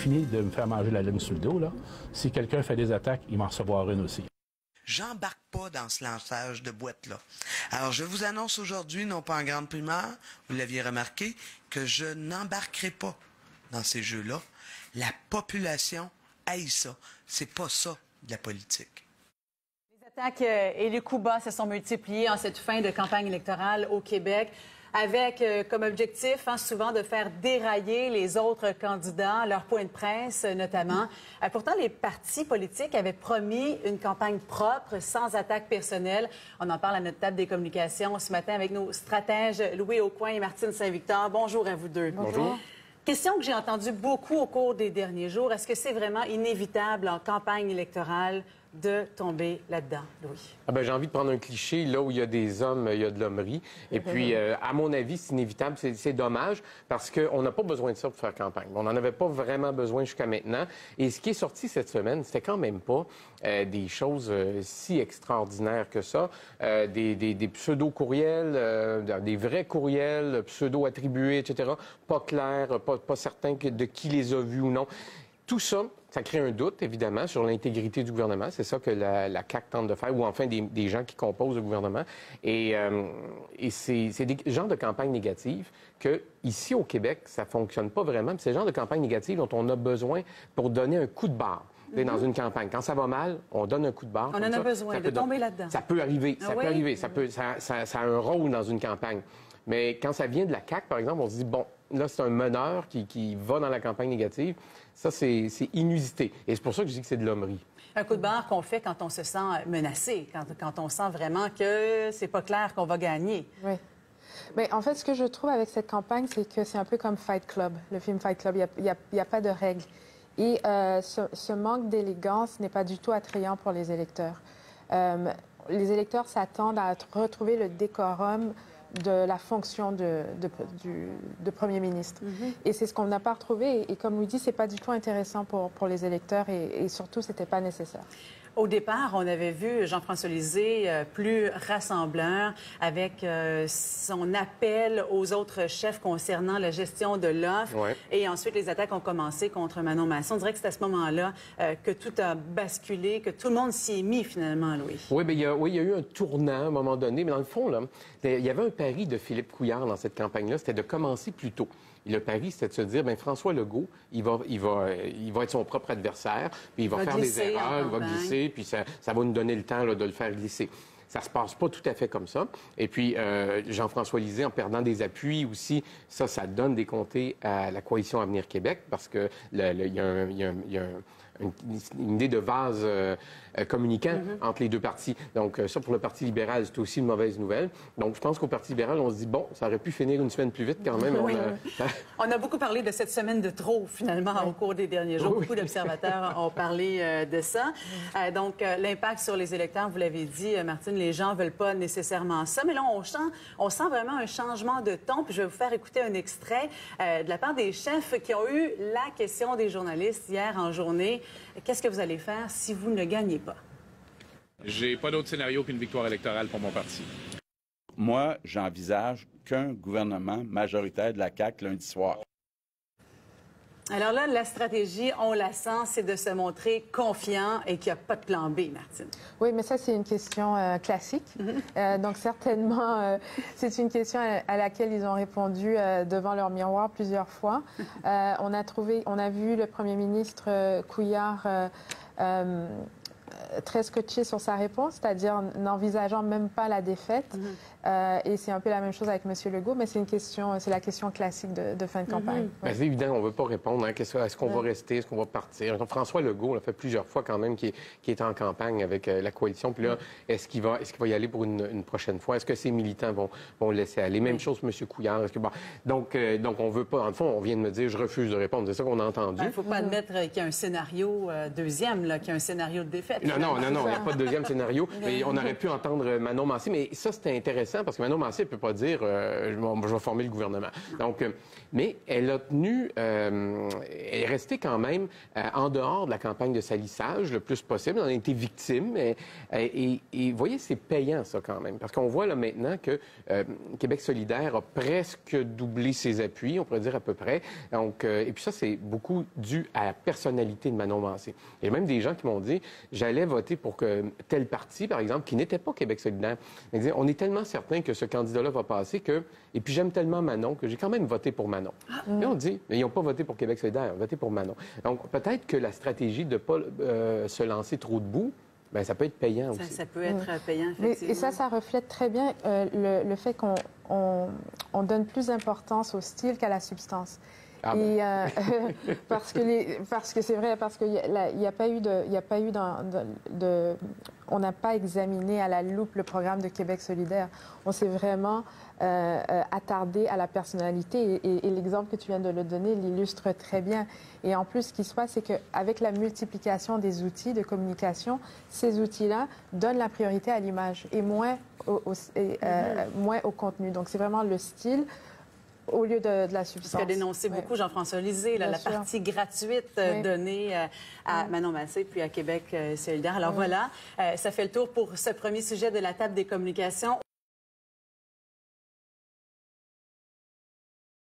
fini de me faire manger la lime sur le dos, là. Si quelqu'un fait des attaques, il m'en recevra une aussi. J'embarque pas dans ce lançage de boîte-là. Alors, je vous annonce aujourd'hui, non pas en grande primaire, vous l'aviez remarqué, que je n'embarquerai pas dans ces jeux-là. La population haït ça. C'est pas ça, de la politique. Les attaques et les coups bas se sont multipliés en cette fin de campagne électorale au Québec, avec comme objectif souvent de faire dérailler les autres candidats, leurs points de presse notamment. Pourtant, les partis politiques avaient promis une campagne propre, sans attaque personnelle. On en parle à notre table des communications ce matin avec nos stratèges Louis Aucoin et Martine Saint-Victor. Bonjour à vous deux. Bonjour. Question que j'ai entendue beaucoup au cours des derniers jours. Est-ce que c'est vraiment inévitable en campagne électorale de tomber là-dedans, Louis? J'ai envie de prendre un cliché. Là où il y a des hommes, il y a de l'hommerie. Et puis, à mon avis, c'est inévitable. C'est dommage parce qu'on n'a pas besoin de ça pour faire campagne. On n'en avait pas vraiment besoin jusqu'à maintenant. Et ce qui est sorti cette semaine, c'était quand même pas des choses si extraordinaires que ça. Des pseudo-courriels, des vrais courriels, pseudo-attribués, etc. Pas clairs, pas certains de qui les a vus ou non. Tout ça, ça crée un doute, évidemment, sur l'intégrité du gouvernement. C'est ça que la CAQ tente de faire, ou enfin des gens qui composent le gouvernement. Et c'est des genres de campagnes négatives que, ici au Québec, ça ne fonctionne pas vraiment. C'est le genre de campagne négative dont on a besoin pour donner un coup de barre. Dans une campagne. Quand ça va mal, on donne un coup de barre. On en a besoin de tomber là-dedans. Ça peut arriver, ça peut arriver. Ça a un rôle dans une campagne. Mais quand ça vient de la CAQ, par exemple, on se dit, bon, là, c'est un meneur qui va dans la campagne négative. Ça, c'est inusité. Et c'est pour ça que je dis que c'est de l'hommerie. Un coup de barre qu'on fait quand on se sent menacé, quand on sent vraiment que c'est pas clair qu'on va gagner. Oui. Mais en fait, ce que je trouve avec cette campagne, c'est que c'est un peu comme Fight Club, le film Fight Club. Il n'y a pas de règles. Et ce manque d'élégance n'est pas du tout attrayant pour les électeurs. Les électeurs s'attendent à retrouver le décorum de la fonction de premier ministre. Et c'est ce qu'on n'a pas retrouvé. Et comme vous dit, c'est pas du tout intéressant pour les électeurs et surtout, c'était pas nécessaire. Au départ, on avait vu Jean-François Lisée plus rassembleur avec son appel aux autres chefs concernant la gestion de l'offre. Ouais. Et ensuite, les attaques ont commencé contre Manon Masson. On dirait que c'est à ce moment-là que tout a basculé, que tout le monde s'y est mis finalement, Louis. Oui, bien, il y a eu un tournant à un moment donné. Mais dans le fond, là, il y avait un pari de Philippe Couillard dans cette campagne-là, c'était de commencer plus tôt. Et le pari, c'était de se dire, bien, François Legault, il va être son propre adversaire, puis il va faire des erreurs, il va glisser, puis ça va nous donner le temps là, de le faire glisser. Ça se passe pas tout à fait comme ça. Et puis, Jean-François Lisée, en perdant des appuis aussi, ça donne des comtés à la Coalition Avenir Québec, parce que il y a une idée de vase communicant entre les deux partis. Donc, ça, pour le Parti libéral, c'est aussi une mauvaise nouvelle. Donc, je pense qu'au Parti libéral, on se dit, bon, ça aurait pu finir une semaine plus vite quand même. Oui. On a beaucoup parlé de cette semaine de trop, finalement, au cours des derniers jours. Beaucoup d'observateurs ont parlé de ça. Donc, l'impact sur les électeurs, vous l'avez dit, Martine, les gens ne veulent pas nécessairement ça. Mais là, on sent vraiment un changement de ton. Puis, je vais vous faire écouter un extrait de la part des chefs qui ont eu la question des journalistes hier en journée. Qu'est-ce que vous allez faire si vous ne gagnez pas? J'ai pas d'autre scénario qu'une victoire électorale pour mon parti. Moi, j'envisage qu'un gouvernement majoritaire de la CAQ lundi soir. Alors là, la stratégie, on la sent, c'est de se montrer confiant et qu'il n'y a pas de plan B, Martine. Oui, mais ça, c'est une question classique. Donc, certainement, c'est une question à laquelle ils ont répondu devant leur miroir plusieurs fois. On a vu le premier ministre Couillard très scotché sur sa réponse, c'est-à-dire n'envisageant même pas la défaite. Et c'est un peu la même chose avec M. Legault, mais c'est la question classique de fin de campagne. C'est évident, on ne veut pas répondre. Est-ce qu'on va rester, est-ce qu'on va partir? François Legault, on l'a fait plusieurs fois quand même, qui est en campagne avec la coalition. Puis là, est-ce qu'il va y aller pour une prochaine fois? Est-ce que ses militants vont le laisser aller? Même chose pour M. Couillard. Donc, on veut pas. En fond, on vient de me dire, je refuse de répondre. C'est ça qu'on a entendu. Il ne faut pas admettre qu'il y a un scénario deuxième, qu'il y a un scénario de défaite. Non, il n'y a pas de deuxième scénario. Mais on aurait pu entendre Manon Massé. Mais ça, c'était intéressant gossant parce que Manon Mancé ne peut pas dire je vais former le gouvernement. Donc, mais elle a tenu, elle est restée quand même en dehors de la campagne de salissage le plus possible. Elle en a été victime. Et vous voyez, c'est payant, ça, quand même. Parce qu'on voit là maintenant que Québec solidaire a presque doublé ses appuis, on pourrait dire à peu près. Donc, et puis ça, c'est beaucoup dû à la personnalité de Manon Mancé. Il y a même des gens qui m'ont dit, j'allais voter pour que tel parti, par exemple, qui n'était pas Québec solidaire. Ils disaient, on est tellement certain que ce candidat-là va passer que... Et puis j'aime tellement Manon que j'ai quand même voté pour Manon. Et on dit, mais ils n'ont pas voté pour Québec solidaire, ils ont voté pour Manon. Donc, peut-être que la stratégie de ne pas se lancer trop debout, bien, ça peut être payant aussi. Ça peut être payant, effectivement. Et ça reflète très bien le fait qu'on donne plus d'importance au style qu'à la substance. Ah ben. Et, parce que c'est vrai, parce qu'il n'y a pas eu on n'a pas examiné à la loupe le programme de Québec solidaire. On s'est vraiment attardé à la personnalité et l'exemple que tu viens de le donner l'illustre très bien. Et en plus, ce qui se passe, c'est qu'avec la multiplication des outils de communication, ces outils-là donnent la priorité à l'image et moins au contenu. Donc, c'est vraiment le style au lieu de la substance. Ce qu'a dénoncé beaucoup Jean-François Lisée, la partie gratuite donnée à Manon Mancé puis à Québec solidaire. Alors voilà, ça fait le tour pour ce premier sujet de la table des communications.